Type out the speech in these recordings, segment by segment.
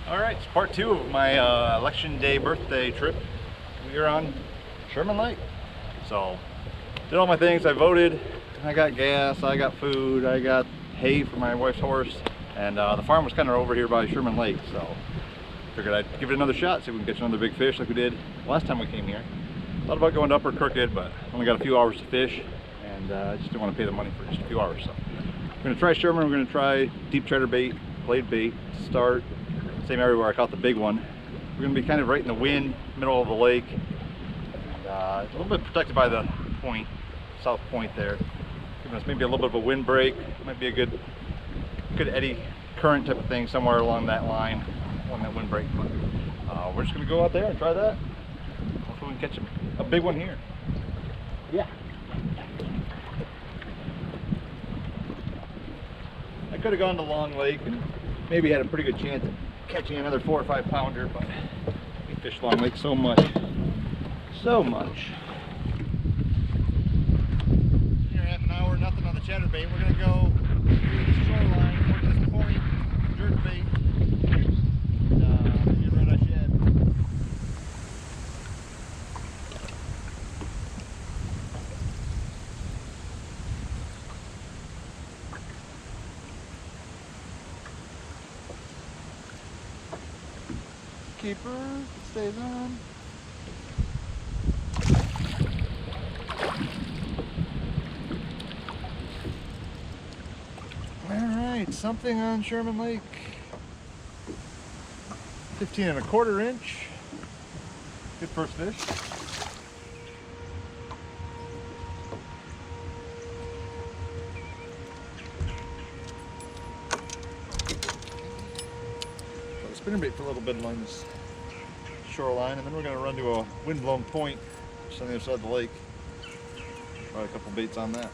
Alright, it's part two of my election day birthday trip. We are on Sherman Lake. So, did all my things, I voted, I got gas, I got food, I got hay for my wife's horse, and the farm was kind of over here by Sherman Lake, so figured I'd give it another shot, see if we can catch another big fish like we did last time we came here. Thought about going to Upper Crooked, but only got a few hours to fish, and I just didn't want to pay the money for just a few hours. So, we're going to try Sherman, we're going to try deep chatter bait, blade bait to start. Same area where I caught the big one. We're going to be kind of right in the wind, middle of the lake, and a little bit protected by the point, south point there. Giving us maybe a little bit of a wind break. Might be a good eddy current type of thing somewhere along that line, along that wind break. But we're just going to go out there and try that. Hopefully we can catch a big one here. Yeah. I could have gone to Long Lake and maybe had a pretty good chance of catching another 4 or 5 pounder, but we fish Long Lake so much. Here, half an hour, nothing on the chatterbait. We're gonna go through the shoreline, work this point, jerk bait, and get rid of shed. Keeper, stays on. Alright, something on Sherman Lake. 15¼ inch. Good first fish. Spinnerbait for a little bit along this shoreline, and then we're going to run to a wind-blown point just on the other side of the lake. Try a couple baits on that.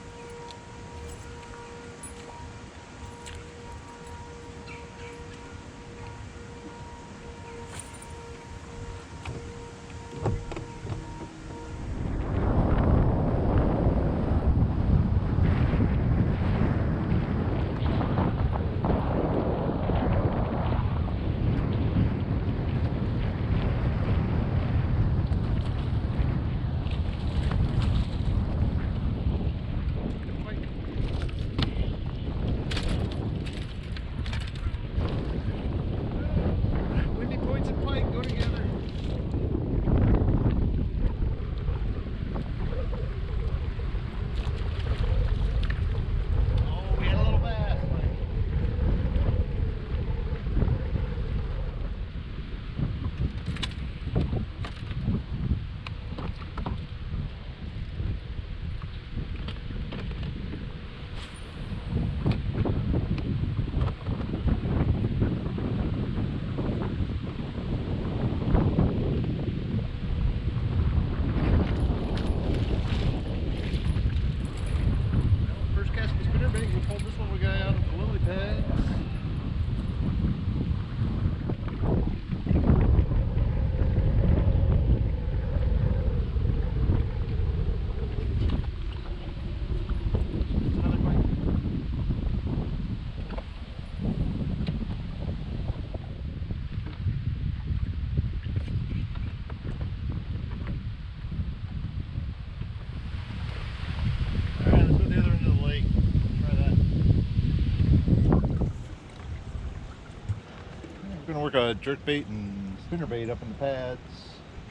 Work a jerkbait and spinnerbait up in the pads,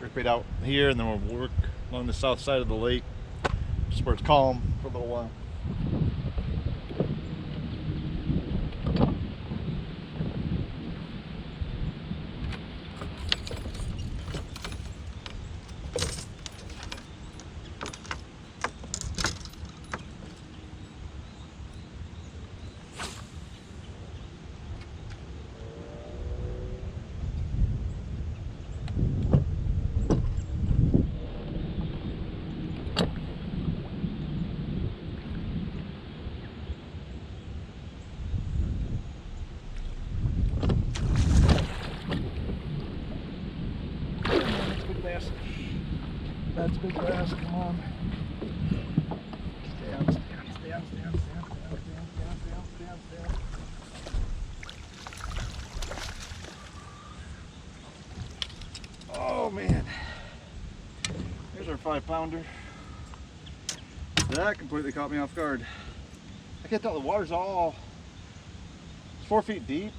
jerkbait out here, and then we'll work along the south side of the lake just where it's calm for a little while. That's big bass, come on. Stay on. man. Here's our 5-pounder. That completely caught me off guard. I can't tell, the water's all, it's 4 feet deep,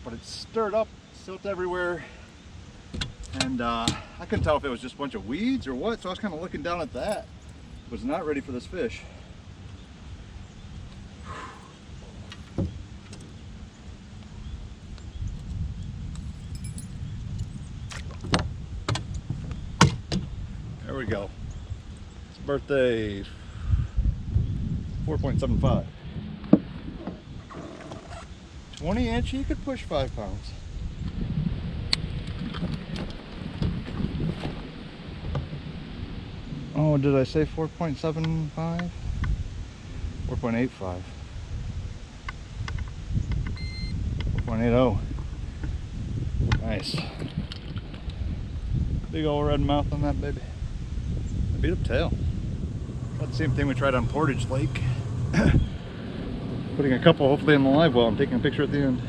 but it's stirred up, silt everywhere. And I couldn't tell if it was just a bunch of weeds or what, so I was kind of looking down at that. Was not ready for this fish. There we go. It's birthday 4.75. 20 inch, you could push 5 pounds. Oh, did I say 4.75? 4.85. 4.80. Nice. Big old red mouth on that baby. A beat up tail. About the same thing we tried on Portage Lake. Putting a couple hopefully in the live well. I'm taking a picture at the end.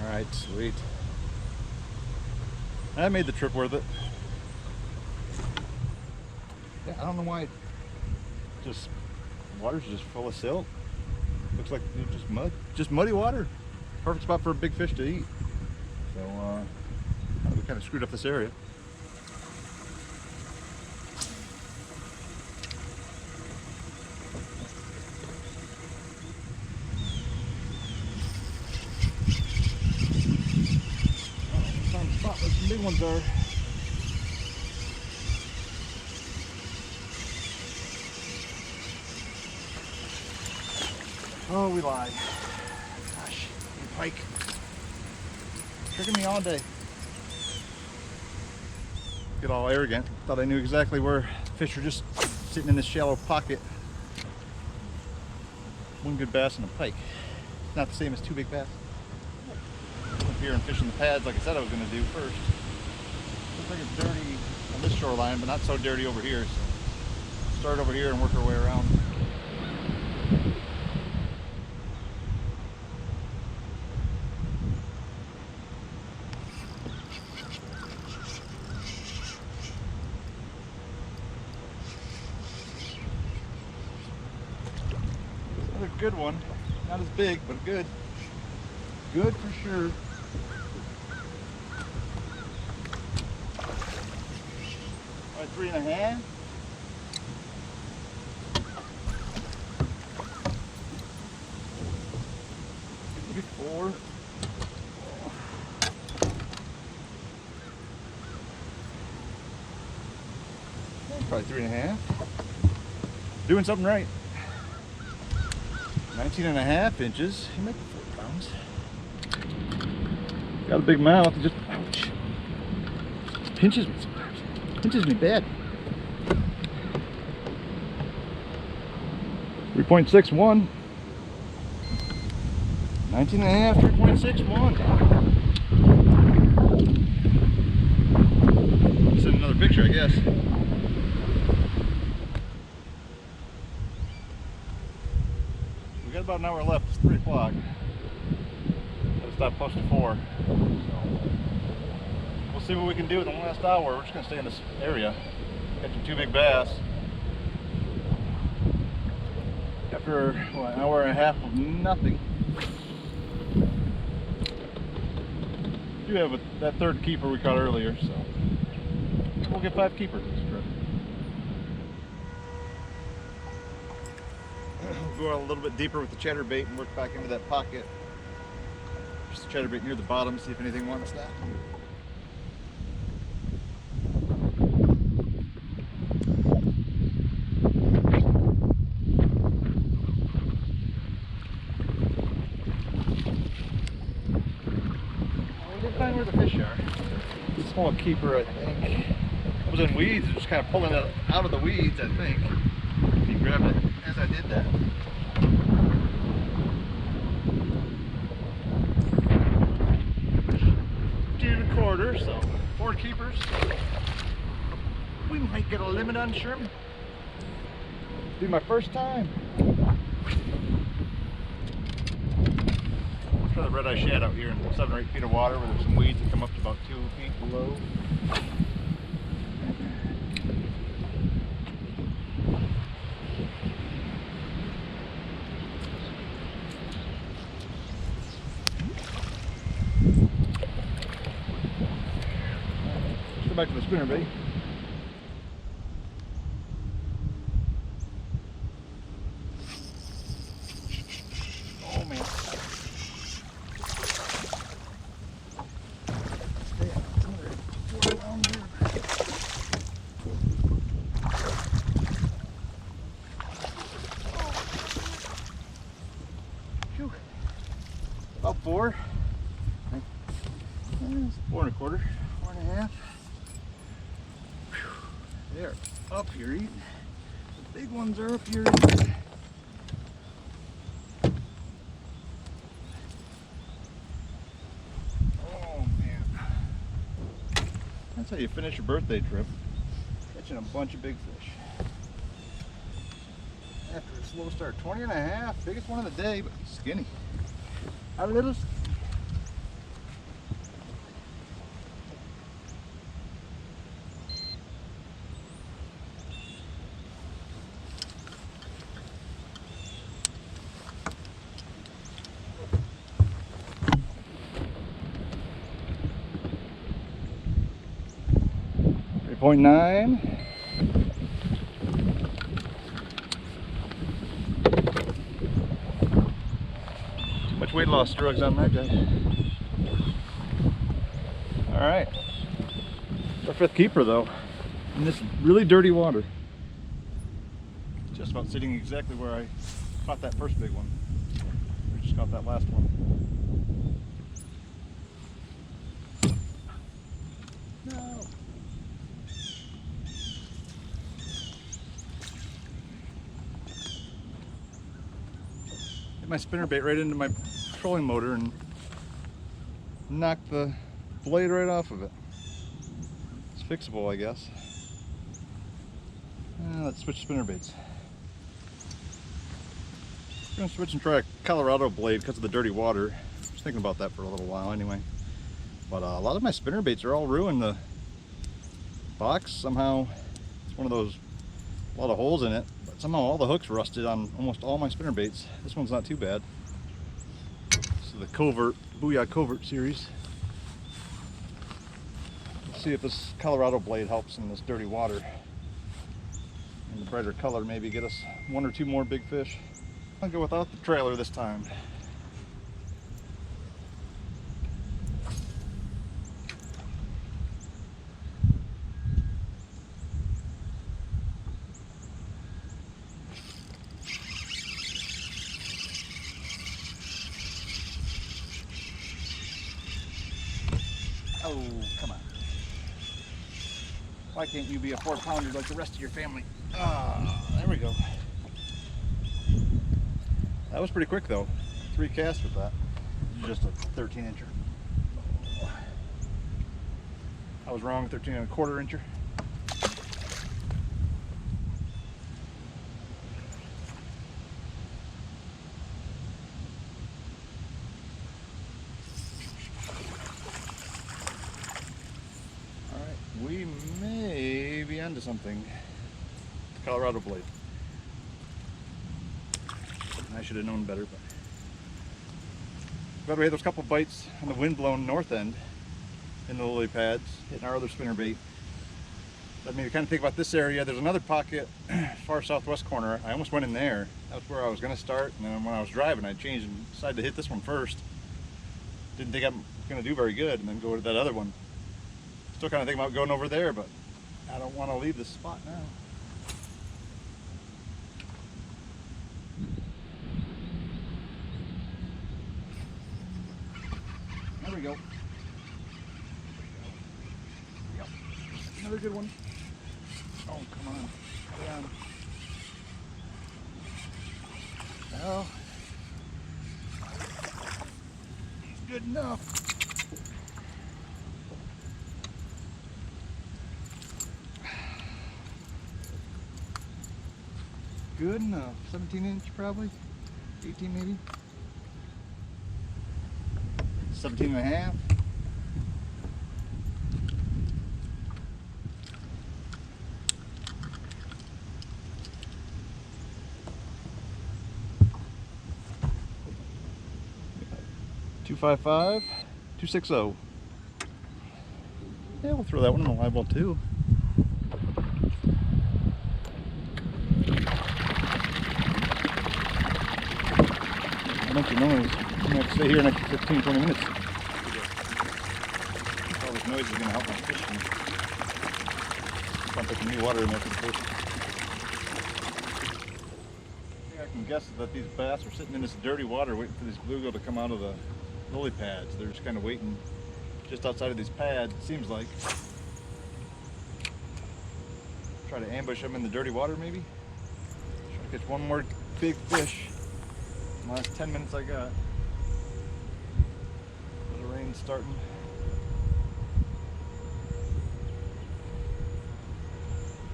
Alright, sweet. That made the trip worth it. Yeah, I don't know why. Just water's just full of silt. Looks like just mud, just muddy water. Perfect spot for a big fish to eat. So we kind of screwed up this area. Found a spot where some big ones are. Oh, we lied. Gosh, pike. Tricking me all day. Get all arrogant. Thought I knew exactly where fish are just sitting in this shallow pocket. One good bass and a pike. Not the same as 2 big bass. Up here and fishing the pads like I said I was going to do first. Looks like it's dirty on this shoreline, but not so dirty over here. So start over here and work our way around. Another good one. Not as big, but good. Good for sure. Probably 3.5. Maybe 4. Probably 3.5. Doing something right. 19.5 inches. You make 4 pounds. Got a big mouth. It just, ouch. It pinches me sometimes. Pinches me bad. 3.61. 19.5, 3.61. Send another picture, I guess. We got about an hour left. It's 3 o'clock. Gotta stop close to 4. So we'll see what we can do in the last hour. We're just gonna stay in this area, catching 2 big bass. After what, an hour and a half of nothing. We do have that 3rd keeper we caught earlier, so we'll get 5 keepers this trip. We'll go a little bit deeper with the chatterbait and work back into that pocket. Just the chatterbait near the bottom, see if anything wants that. We did find where the fish are. It's a small keeper, I think. It was in weeds, just kind of pulling it out of the weeds, I think. He grabbed it as I did that. 2.25, so 4 keepers. We might get a limit on Sherman. Be my first time. Try the red-eye shad out here in 7 or 8 feet of water where there's some weeds that come up to about 2 feet below. Let's go back to the spinnerbait. Oh man. About 4. It's 4 1/4, 4 1/2. They're up here eating. The big ones are up here eating. Oh man. That's how you finish your birthday trip. Catching a bunch of big fish. After a slow start, 20 1/2, biggest one of the day, but skinny. A little skinny. .9. Too much weight loss drugs on that guy. All right, our 5th keeper though, in this really dirty water. Just about sitting exactly where I caught that first big one. We just caught that last one. No. My spinnerbait right into my trolling motor and knocked the blade right off of it. It's fixable, I guess. Let's switch spinnerbaits. I'm gonna switch and try a Colorado blade because of the dirty water. I was thinking about that for a little while anyway. But a lot of my spinnerbaits are all ruined. The box somehow, it's one of those, a lot of holes in it. Somehow all the hooks rusted on almost all my spinnerbaits. This one's not too bad. This is the Covert, Booyah Covert series. Let's see if this Colorado blade helps in this dirty water. And the brighter color maybe get us 1 or 2 more big fish. I'll go without the trailer this time. Oh, come on. Why can't you be a 4-pounder like the rest of your family? Ah, there we go. That was pretty quick though. 3 casts with that. Just a 13-incher. I was wrong, 13 1/4 incher. We may be onto something. Colorado blade. I should have known better, but glad we had those couple bites on the wind-blown north end in the lily pads, hitting our other spinnerbait. That made me kind of think about this area. There's another pocket, far southwest corner. I almost went in there. That's where I was going to start, and then when I was driving, I changed and decided to hit this one first. Didn't think I'm going to do very good, and then go to that other one. Still kind of thinking about going over there, but I don't want to leave this spot now. There we go. Yep. Another good one. Oh, come on. Come on. Well, good enough. Good enough. 17-inch probably, 18 maybe. 17 and a half. $255, $260. Yeah, we'll throw that one in the live well too. Make the noise. I'm gonna have to stay here next 15-20 minutes. All this noise is gonna help my fishing. I'm putting new water in there for the fish. I can guess that these bass are sitting in this dirty water waiting for this bluegill to come out of the lily pads. They're just kind of waiting just outside of these pads, it seems like. Try to ambush them in the dirty water maybe. Try to catch one more big fish. Last 10 minutes I got. The rain's starting.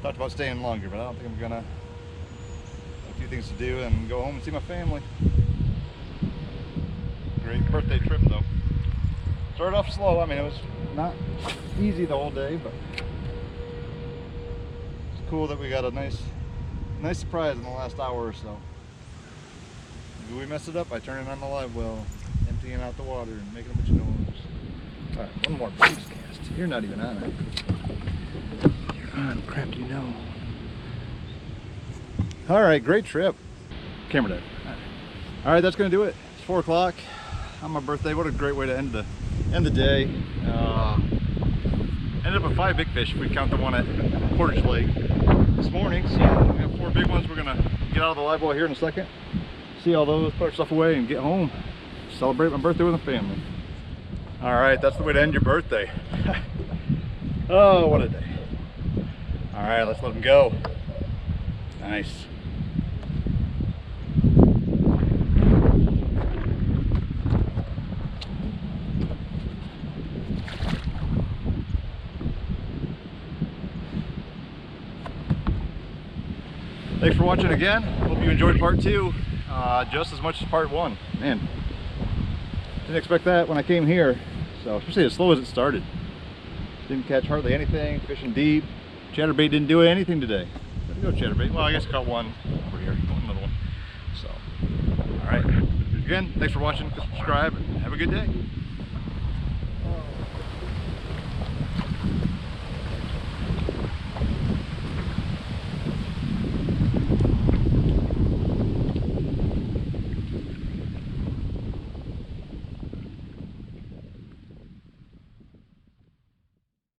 Talked about staying longer, but I don't think I'm gonna. A few things to do and go home and see my family. Great birthday trip though. Started off slow. I mean, it was not easy the whole day, but it's cool that we got a nice surprise in the last hour or so. Maybe we messed it up by turning on the live well, emptying out the water and making a bunch of noise. All right, one more base cast. You're not even on it. You're on, crap, do you know? All right, great trip. Camera dead. All right, that's gonna do it. It's 4 o'clock on my birthday. What a great way to end the day. Ended up with 5 big fish if we count the one at Portage Lake this morning. So we got 4 big ones. We're gonna get out of the live well here in a second. See all those, put our stuff away and get home. Celebrate my birthday with the family. All right, that's the way to end your birthday. Oh, what a day. All right, let's let them go. Nice. Thanks for watching again. Hope you enjoyed part 2 just as much as part 1. Man, didn't expect that when I came here. So, especially as slow as it started. Didn't catch hardly anything, fishing deep. Chatterbait didn't do anything today. Gotta go chatterbait. Well, I guess I caught one over here, another one. So, all right. Again, thanks for watching. Subscribe and have a good day.